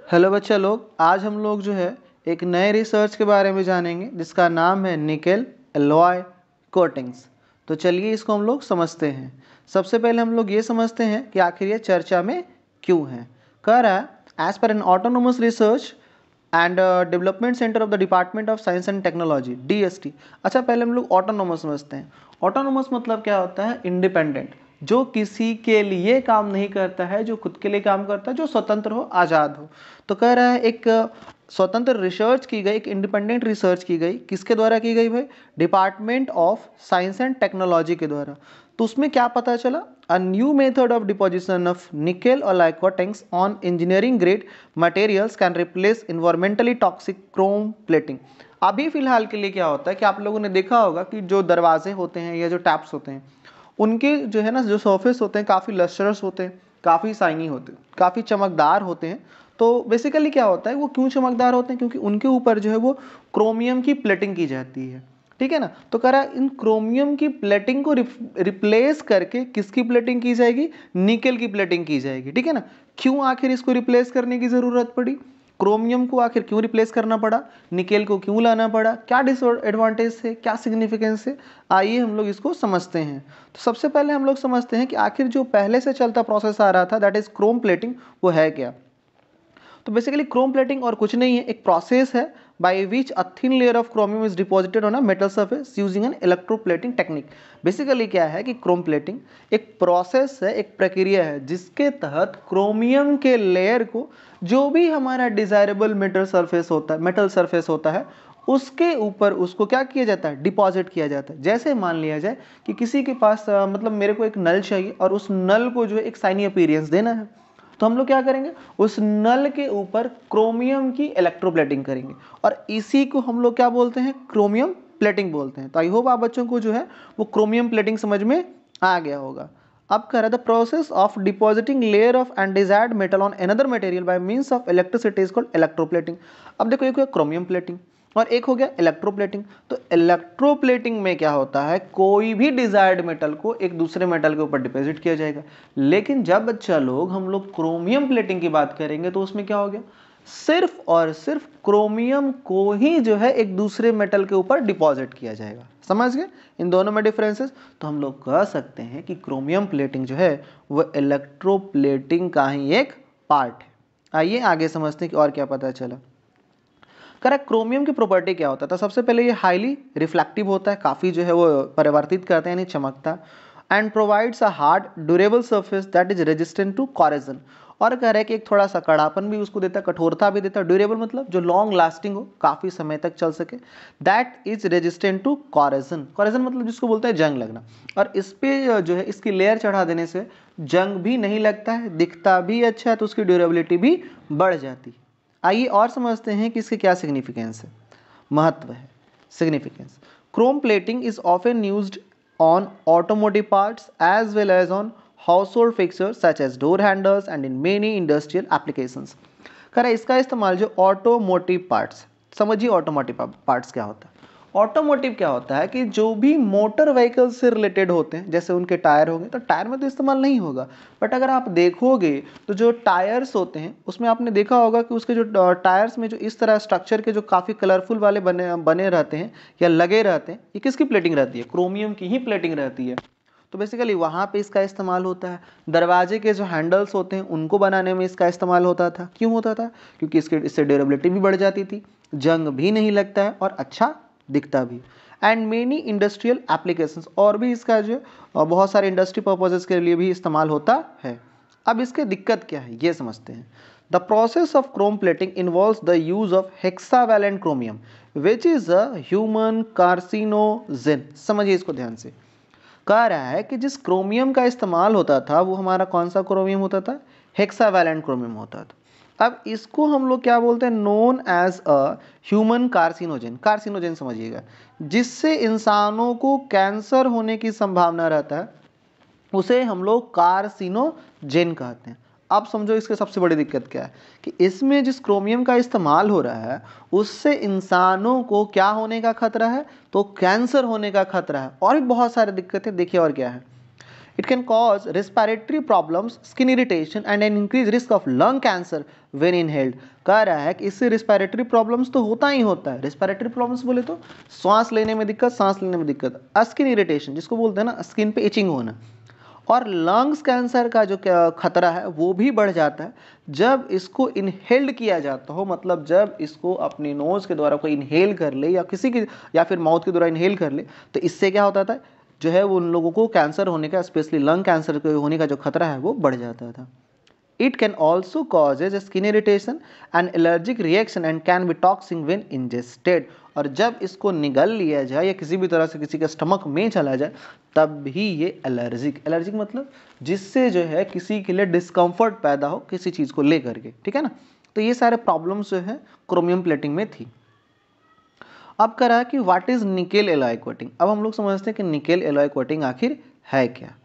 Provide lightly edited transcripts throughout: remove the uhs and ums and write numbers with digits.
Hello बच्चा लोग, आज हम लोग जो है एक नए रिसर्च के बारे में जानेंगे जिसका नाम है निकेल एलॉय कोटिंग्स। तो चलिए इसको हम लोग समझते हैं। सबसे पहले हम लोग ये समझते हैं कि आखिर ये चर्चा में क्यों है। कह रहा है एज पर an autonomous research and development centre of the department of science and technology DST। अच्छा, पहले हम लोग ऑटोनोमस समझते हैं। ऑटोनोमस मतलब क्या होता है? इंडिपेंडेंट, जो किसी के लिए काम नहीं करता है, जो खुद के लिए काम करता है, जो स्वतंत्र हो, आज़ाद हो। तो कह रहा है एक स्वतंत्र रिसर्च की गई, एक इंडिपेंडेंट रिसर्च की गई। किसके द्वारा की गई भाई? Department of science and technology के द्वारा। तो उसमें क्या पता चला? A new method of deposition of nickel alloy coatings on engineering grade materials can replace environmentally toxic Chrome plating. अभी फिलहाल के लिए क्या होता है कि आप लोगों ने देखा होगा कि जो दरवाजे होते हैं या जो टैप्स होते हैं, उनके जो है ना, जो सरफेस होते हैं काफ़ी लस्टरस होते हैं, काफ़ी शाइनी होते हैं, काफ़ी चमकदार होते हैं। तो बेसिकली क्या होता है, वो क्यों चमकदार होते हैं? क्योंकि उनके ऊपर जो है वो क्रोमियम की प्लेटिंग की जाती है। ठीक है ना। तो कह रहा है इन क्रोमियम की प्लेटिंग को रिप्लेस करके किसकी प्लेटिंग की जाएगी? निकेल की प्लेटिंग की जाएगी। ठीक है ना। क्यों आखिर इसको रिप्लेस करने की ज़रूरत पड़ी? क्रोमियम को आखिर क्यों रिप्लेस करना पड़ा? निकेल को क्यों लाना पड़ा? क्या डिसएडवांटेज है, क्या सिग्निफिकेंस है? आइए हम लोग इसको समझते हैं। तो सबसे पहले हम लोग समझते हैं कि आखिर जो पहले से चलता प्रोसेस आ रहा था, दैट इज क्रोम प्लेटिंग, वो है क्या। तो बेसिकली क्रोम प्लेटिंग और कुछ नहीं है, एक प्रोसेस है by which a thin layer of chromium is deposited on a metal surface using an electroplating technique. Basically क्या है कि क्रोम प्लेटिंग एक प्रोसेस है, एक प्रक्रिया है जिसके तहत क्रोमियम के लेयर को, जो भी हमारा डिजायरेबल मेटल सरफेस होता है, उसके ऊपर उसको क्या किया जाता है? डिपॉजिट किया जाता है। जैसे मान लिया जाए कि किसी के पास मतलब मेरे को एक नल चाहिए और उस नल को जो है एक शाइनी अपीयरेंस देना है, तो हम लोग क्या करेंगे? उस नल के ऊपर क्रोमियम की इलेक्ट्रोप्लेटिंग करेंगे और इसी को हम लोग क्या बोलते हैं? क्रोमियम प्लेटिंग बोलते हैं। तो आई होप आप बच्चों को जो है वो क्रोमियम प्लेटिंग समझ में आ गया होगा। अब कह रहा है the process of depositing layer of undesired metal on another material by means of electricity is called electroplating. अब देखो, एक क्रोमियम प्लेटिंग और एक हो गया इलेक्ट्रोप्लेटिंग। तो इलेक्ट्रोप्लेटिंग में क्या होता है? कोई भी डिजायर्ड मेटल को एक दूसरे मेटल के ऊपर डिपॉजिट किया जाएगा। लेकिन जब बच्चा लोग हम लोग क्रोमियम प्लेटिंग की बात करेंगे तो उसमें क्या हो गया? सिर्फ और सिर्फ क्रोमियम को ही जो है एक दूसरे मेटल के ऊपर डिपॉजिट किया जाएगा। समझ गए इन दोनों में डिफरेंसेस? तो हम लोग कह सकते हैं कि क्रोमियम प्लेटिंग जो है वो इलेक्ट्रोप्लेटिंग का ही एक पार्ट है। आइए आगे समझते हैं कि और क्या पता चला। करेक्ट। क्रोमियम की प्रॉपर्टी क्या होता है? तो सबसे पहले ये हाईली रिफ्लेक्टिव होता है, काफ़ी जो है वो परिवर्तित करते हैं, यानी चमकता, and provides a hard durable surface that is resistant to corrosion. और कह रहा है कि एक थोड़ा सा कड़ापन भी उसको देता है, कठोरता भी देता है। ड्यूरेबल मतलब जो लॉन्ग लास्टिंग हो, काफ़ी समय तक चल सके। That is resistant to corrosion. Corrosion मतलब जिसको बोलते हैं जंग लगना। और इस पे जो है इसकी लेयर चढ़ा देने से जंग भी नहीं लगता है, दिखता भी अच्छा है, तो उसकी ड्यूरेबिलिटी भी बढ़ जाती है। आइए और समझते हैं कि इसके क्या सिग्निफिकेंस है, महत्व है, significance. Chrome plating is often used on automotive parts as well as on household fixtures such as door handles and in many industrial applications. कह इसका इस्तेमाल जो ऑटोमोटिव पार्ट्स, समझिए ऑटोमोटिव पार्ट्स क्या होता है। ऑटोमोटिव क्या होता है कि जो भी मोटर व्हीकल से रिलेटेड होते हैं, जैसे उनके टायर होंगे, तो टायर में तो इस्तेमाल नहीं होगा, बट अगर आप देखोगे तो जो टायर्स होते हैं उसमें आपने देखा होगा कि उसके जो टायर्स में जो इस तरह स्ट्रक्चर के जो काफ़ी कलरफुल वाले बने बने रहते हैं या लगे रहते हैं, ये किसकी प्लेटिंग रहती है? क्रोमियम की ही प्लेटिंग रहती है। तो बेसिकली वहाँ पे इसका इस्तेमाल होता है। दरवाजे के जो हैंडल्स होते हैं उनको बनाने में इसका इस्तेमाल होता था। क्यों होता था? क्योंकि इससे ड्यूरेबिलिटी भी बढ़ जाती थी, जंग भी नहीं लगता है और अच्छा दिखता भी। एंड मेनी इंडस्ट्रियल एप्लीकेशंस, और भी इसका जो बहुत सारे इंडस्ट्री पर्पजेस के लिए भी इस्तेमाल होता है। अब इसके दिक्कत क्या है ये समझते हैं। The process of chrome plating involves the use of hexavalent chromium which is a human carcinogen. समझिए इसको ध्यान से। कह रहा है कि जिस क्रोमियम का इस्तेमाल होता था वो हमारा कौन सा क्रोमियम होता था? हेक्सावैलेंट क्रोमियम होता था। अब इसको हम लोग क्या बोलते हैं? Known as a human carcinogen. Carcinogen समझिएगा, जिससे इंसानों को कैंसर होने की संभावना रहता है, उसे हम लोग कार्सिनोजेन कहते हैं। अब समझो इसके सबसे बड़ी दिक्कत क्या है कि इसमें जिस क्रोमियम का इस्तेमाल हो रहा है उससे इंसानों को क्या होने का खतरा है? तो कैंसर होने का खतरा है। और भी बहुत सारी दिक्कतें, देखिए और क्या है। It can cause respiratory problems, skin irritation and an increased risk of lung cancer when inhaled. कह रहा है कि इससे रिस्पायरेटरी प्रॉब्लम्स तो होता ही होता है। रिस्पायरेटरी प्रॉब्लम्स बोले तो सांस लेने में दिक्कत, सांस लेने में दिक्कत, स्किन इरिटेशन जिसको बोलते हैं ना, स्किन पे इचिंग होना, और लंग्स कैंसर का जो खतरा है वो भी बढ़ जाता है जब इसको इनहेल्ड किया जाता हो। मतलब जब इसको अपनी नोज़ के द्वारा कोई इनहेल कर ले या किसी की या फिर माउथ के द्वारा इनहेल कर ले, तो इससे क्या होता था जो है वो उन लोगों को कैंसर होने का, स्पेशली लंग कैंसर होने का जो खतरा है वो बढ़ जाता था। It can also causes skin irritation and allergic reaction and can be toxic when ingested. और जब इसको निगल लिया जाए या किसी भी तरह से किसी के स्टमक में चला जाए तब भी ये एलर्जिक मतलब जिससे जो है किसी के लिए डिस्कम्फर्ट पैदा हो किसी चीज़ को लेकर के, ठीक है ना। तो ये सारे प्रॉब्लम्स जो है क्रोमियम प्लेटिंग में थी। अब करा कि what is nickel alloy coating. अब हम लोग समझते हैं कि निकेल एलॉय कोटिंग आखिर है क्या।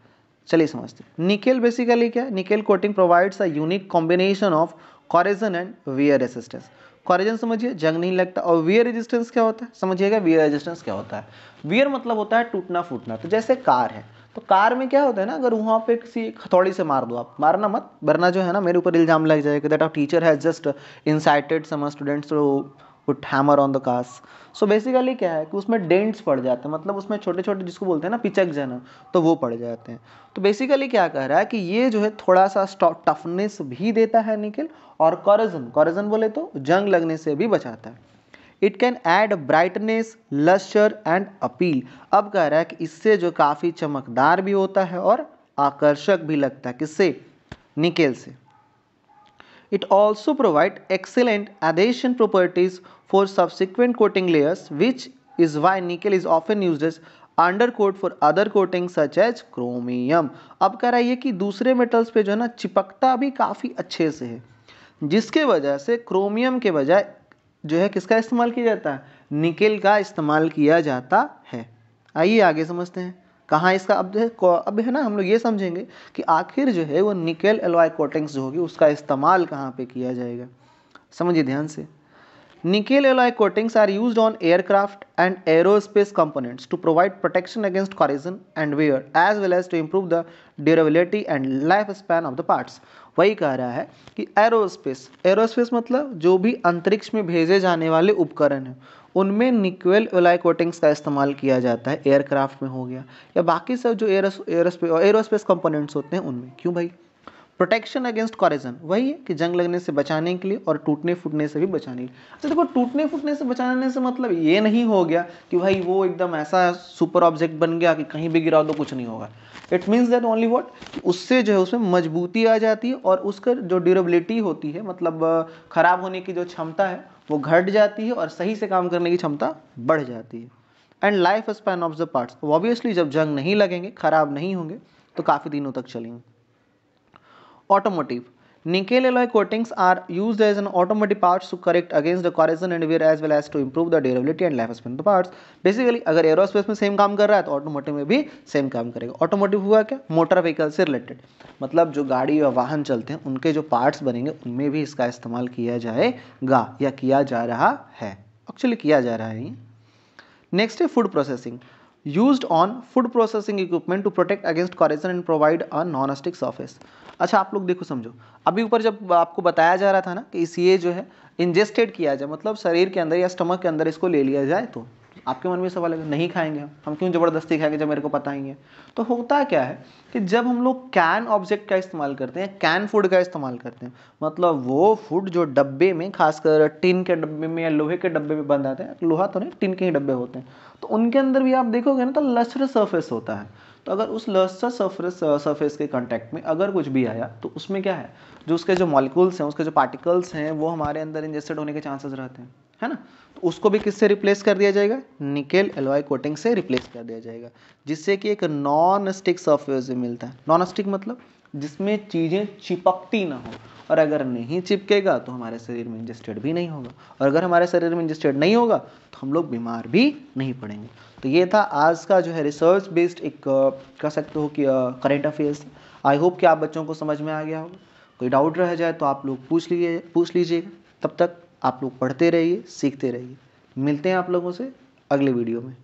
चलिए समझते हैं। निकेल बेसिकली क्या है? Nickel coating provides a unique combination of corrosion and wear resistance. Corrosion समझिए जंग नहीं लगता, और वियर रेजिस्टेंस क्या होता है समझिएगा। वियर रेजिस्टेंस क्या होता है? वियर मतलब होता है टूटना फूटना। तो जैसे कार है, तो कार में क्या होता है ना, अगर वहाँ पे किसी हथौड़ी से मार दो, आप मारना मत, वरना जो है ना मेरे ऊपर इल्जाम लग जाएगा that our teacher has just incited some students to put hammer on the cars. So basically क्या है कि उसमें डेंट्स पड़ जाते हैं, मतलब उसमें छोटे छोटे जिसको बोलते हैं ना पिचक जाना, तो वो पड़ जाते हैं। तो बेसिकली क्या कह रहा है कि ये जो है थोड़ा सा टफनेस भी देता है निकेल, और कोरोजन बोले तो जंग लगने से भी बचाता है। It can add brightness, lustre and appeal. अब कह रहा है कि इससे जो काफ़ी चमकदार भी होता है और आकर्षक भी लगता है। किससे? निकेल से। It also provides excellent adhesion properties for subsequent coating layers, which is why nickel is often used as undercoat for other coatings such as chromium. अब कह रहा है कि दूसरे मेटल्स पे जो है ना चिपकता भी काफ़ी अच्छे से है, जिसके वजह से क्रोमियम के बजाय जो है किसका इस्तेमाल किया जाता है? निकेल का इस्तेमाल किया जाता है। आइए आगे समझते हैं कहाँ इसका अब है ना, हम लोग ये समझेंगे कि आखिर जो है वो निकेल एलॉय कोटिंग्स जो होगी उसका इस्तेमाल कहाँ पे किया जाएगा। समझिए ध्यान से। Nickel alloy coatings are used on aircraft and aerospace components to provide protection against corrosion and wear as well as to improve the durability and lifespan of the parts. वही कह रहा है कि एरोस्पेस मतलब जो भी अंतरिक्ष में भेजे जाने वाले उपकरण हैं उनमें निकेल एलॉय कोटिंग्स का इस्तेमाल किया जाता है। एयरक्राफ्ट में हो गया या बाकी सब जो एरोस्पेस कंपोनेंट्स होते हैं उनमें। क्यों भाई? प्रोटेक्शन अगेंस्ट कॉरोजन, वही है कि जंग लगने से बचाने के लिए और टूटने फूटने से भी बचाने के लिए। अच्छा देखो, टूटने फूटने से बचाने से मतलब ये नहीं हो गया कि भाई वो एकदम ऐसा सुपर ऑब्जेक्ट बन गया कि कहीं भी गिरा दो कुछ नहीं होगा। It means that only what, उससे जो है उसमें मजबूती आ जाती है और उसका जो ड्यूरेबिलिटी होती है, मतलब खराब होने की जो क्षमता है वो घट जाती है और सही से काम करने की क्षमता बढ़ जाती है। And life span of the parts, obviously जब जंग नहीं लगेंगे, खराब नहीं होंगे, तो काफ़ी दिनों तक चलेंगे। Automotive. Nickel alloy coatings are used as an automotive parts to correct against the corrosion and wear as well as to improve the durability and lifespan of the parts. Basically अगर एरोस्पेस में same काम कर रहा है तो automotive में भी same काम करेगा। ऑटोमोटिव हुआ क्या? मोटर व्हीकल से रिलेटेड, मतलब जो गाड़ी या वाहन चलते हैं उनके जो पार्ट्स बनेंगे उनमें भी इसका इस्तेमाल किया जाएगा या किया जा रहा है, एक्चुअली किया जा रहा है। नेक्स्ट है food processing. Used on food processing equipment to protect against corrosion and provide a non-stick surface. अच्छा आप लोग देखो समझो, अभी ऊपर जब आपको बताया जा रहा था ना कि ये जो है इंजेस्टेड किया जाए, मतलब शरीर के अंदर या स्टमक के अंदर इसको ले लिया जाए, तो आपके मन में सवाल है नहीं खाएंगे हम क्यों ज़बरदस्ती खाएंगे जब मेरे को पता ही है। तो होता क्या है कि जब हम लोग कैन ऑब्जेक्ट का इस्तेमाल करते हैं, कैन फूड का इस्तेमाल करते हैं, मतलब वो फूड जो डब्बे में, खासकर टिन के डब्बे में या लोहे के डब्बे में बंद आते हैं, लोहा तो नहीं, टिन के ही डब्बे होते हैं, तो उनके अंदर भी आप देखोगे ना तो लस्ट्रस सरफेस होता है। तो अगर उस लस्ट्रस सरफेस के कांटेक्ट में अगर कुछ भी आया तो उसमें क्या है, जो उसके जो मॉलिक्यूल्स हैं, उसके जो पार्टिकल्स हैं, वो हमारे अंदर इंजेस्टेड होने के चांसेस रहते हैं, है ना। तो उसको भी किससे रिप्लेस कर दिया जाएगा? निकेल एलॉय कोटिंग से रिप्लेस कर दिया जाएगा, जिससे कि एक नॉन स्टिक सरफेस मिलता है। नॉन स्टिक मतलब जिसमें चीज़ें चिपकती ना हो, और अगर नहीं चिपकेगा तो हमारे शरीर में इंजेस्टेड भी नहीं होगा, और अगर हमारे शरीर में इंजेस्टेड नहीं होगा तो हम लोग बीमार भी नहीं पड़ेंगे। तो ये था आज का जो है रिसर्च बेस्ड एक कह सकते हो कि करेंट अफेयर्स। आई होप कि आप बच्चों को समझ में आ गया होगा। कोई डाउट रह जाए तो आप लोग पूछ लीजिएगा। तब तक आप लोग पढ़ते रहिए, सीखते रहिए। मिलते हैं आप लोगों से अगले वीडियो में।